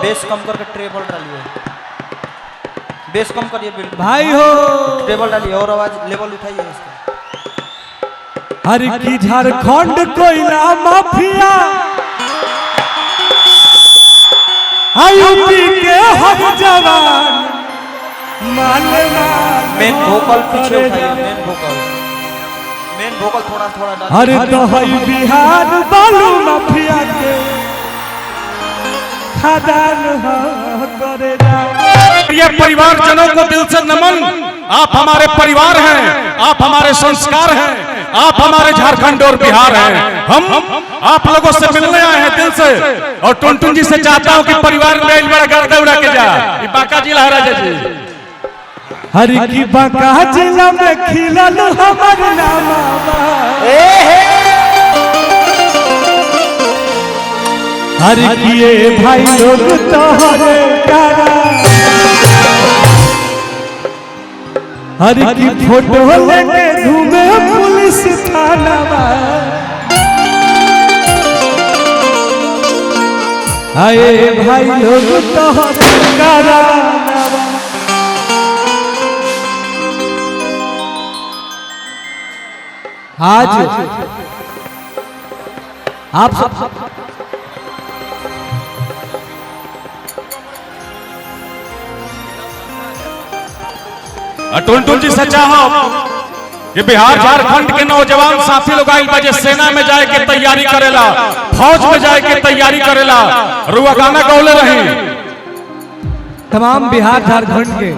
Base कम करके treble डालिए, base कम करिए बिल्कुल भाई हो, ट्रेबल डालिए और आवाज लेवल उठाइए इसका। हर की झारखंड कोयला माफिया यूपी के हर जवान मानना। मेन वोकल पीछे उठाइए, मेन वोकल थोड़ा थोड़ा डालिए। अरे तो है बिहार बालू माफिया के खदान करेगा। ये परिवारजनों को दिल से नमन। आप हमारे परिवार हैं, आप हमारे संस्कार हैं, आप हमारे झारखंड और बिहार हैं। हम आप लोगों से मिलने आए हैं दिल से, और टुनटुन जी से चाहता हूं कि परिवार में बड़ा गर्दा उड़ा के जा। बांका जिला राजा जी, हरि की बांका जिला में खिलल हमर नामा। हरि किए भाई लोग तोहरे कारा, हरि की फोटो लेके घूमे पुलिस थाना। आए भाई लोग तोहरे कारा। आज आप सब टुनटुन जी से चाहो कि बिहार झारखंड के नौजवान साथी लोग आइल बजे सेना में जाए के तैयारी करेला, फौज में जाए के तैयारी करेला, रुआ गाना गौले रही। तमाम बिहार झारखंड के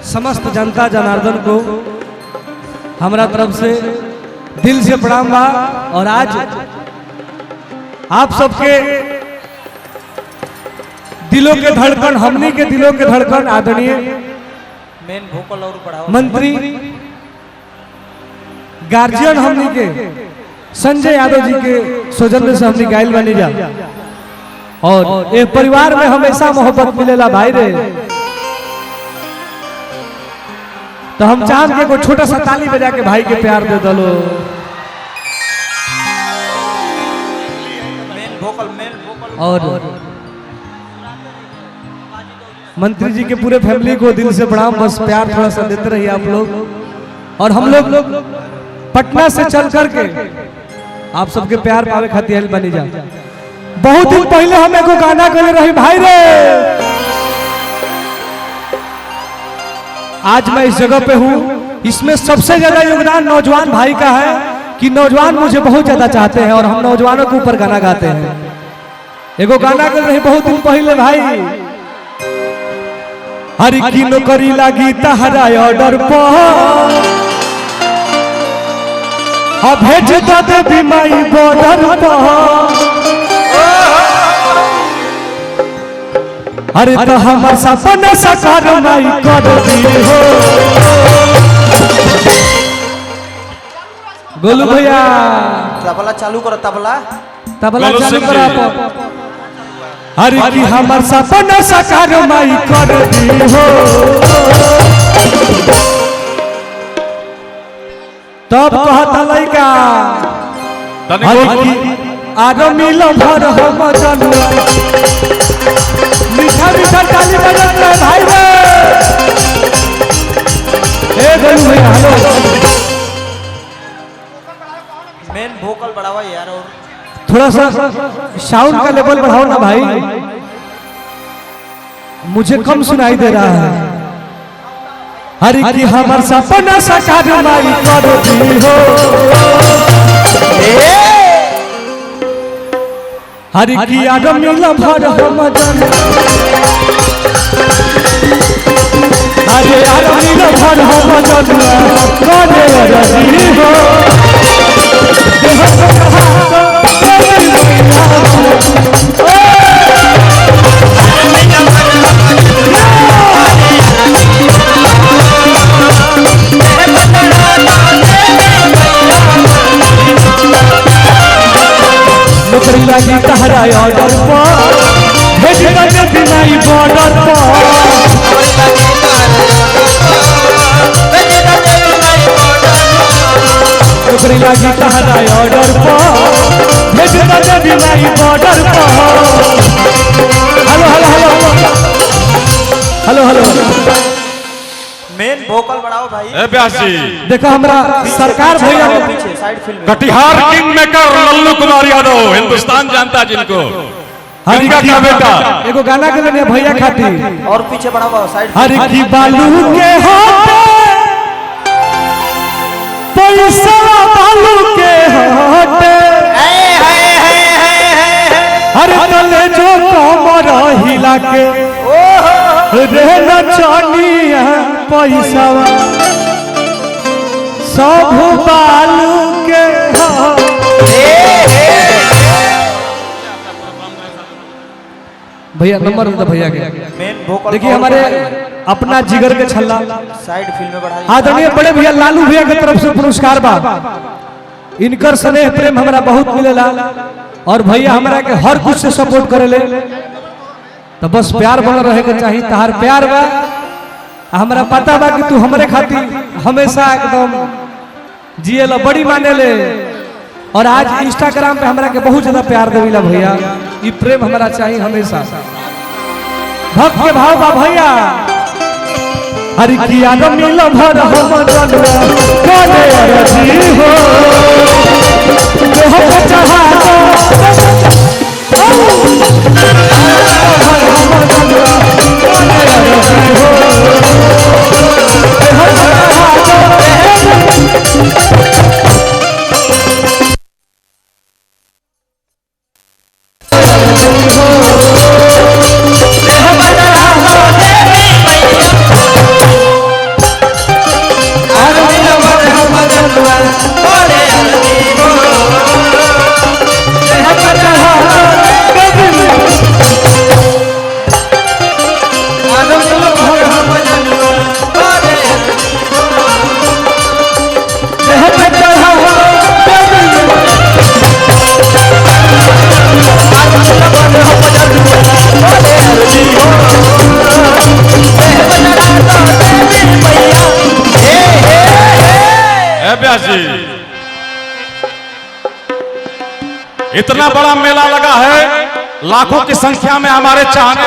समस्त जनता जनार्दन को हमारा तरफ से दिल से प्रणाम बा। और आज आप सबके दिलों के धड़कन, हमनी के दिलों के धड़कन आदरणीय मेन वोकल और बढ़ाओ मंत्री गार्जियन हमनी के संजय यादव जी के सौजन्य से हमनी गाइल बनी जा। और एक परिवार में हमेशा मोहब्बत मिलेला भाई रे। तो हम चाहते हैं कोई छोटा सा ताली बजा के भाई के प्यार दे दलो। मेन वोकल और मंत्री जी के पूरे फैमिली को दिल से प्रणाम। बस प्यार थोड़ा सा देते रहिए आप लोग। और हम लोग पटना से चल करके आप सबके प्यार पावे खातिर बनी जा। बहुत दिन पहले हम एगो गाना गले रही भाई रे। आज मैं इस जगह पे हूँ। इसमें सबसे ज्यादा योगदान नौजवान भाई का है कि नौजवान मुझे बहुत ज्यादा चाहते हैं और हम नौजवानों के ऊपर गाना गाते हैं। एगो गाना गल रही बहुत दिन पहले भाई। हरि की नौकरी लागी तहरा ऑर्डर पर, भेज दे बीमाई बॉर्डर पर। अरे तो हमार सपना साकार माई कर दी हो। गोलू भैया तबला चालू करो, तबला चालू करो आप। अरे की हमार सपना साकार माई कर दी हो। तब कहता लइका आरो मिलो भर हम जनुआ। मीठा मीठा ताली बजत रहे भाई रे। ए गोलू भैया हेलो। मेन वोकल बढ़ावा यार, और थोड़ा सा साउंड का लेवल बढ़ाओ ना भाई, मुझे कम सुनाई दे रहा है। हरि की हमार सपना साकार माई कर दी हो। हरि की आगम मिला भर हम जन। हरि आगम मिला भर हम जन करे रही हो। नौकरी लागी तहरा ऑर्डर पर, भेज दे बिनाई बॉर्डर पर। नौकरी लागी तहरा ऑर्डर पर, भेज दे बिनाई बॉर्डर पर। वोकल बढ़ाओ भाई। ए व्यास जी देखो हमरा सरकार भैया के पीछे साइड फील्ड में कटिहार किंग मेकर लल्लू कुमार यादव हिंदुस्तान जानता जिनको हरी का बेटा एगो गाना के लिए भैया खातिर और पीछे बढ़ाओ साइड हरी की बालू के होते पैसा बालू के होते हर तले जो कमर हिला के रे नचनिया पैसा सब बालू के भैया नंबर दे भैया के मेन वोकल। देखिए हमारे अपना जिगर के छल्ला साइड फील्ड में बढ़ाइए। आदरणीय बड़े भैया लालू भैया की तरफ से पुरस्कार बा। इनकर स्नेह प्रेम हमरा बहुत मिलेला और भैया हमरा के हर कुछ से सपोर्ट करेले। तो बस प्यार बनल रहे के चाहिए। तहार प्यार बा हमरा पता बा कि तू हमरे खातिर हमेशा एकदम जिएला बड़ी माने ले। और आज इंस्टाग्राम पे हमरा के बहुत ज्यादा प्यार देविला भैया। ये प्रेम हमरा चाहिए हमेशा। भक्त के भाव बा भैया। हरि किया न मिल भर हम जनवा कोने अरजी हो तो हम चाहा इतना बड़ा मेला लगा है, लाखों की संख्या में हमारे चाहने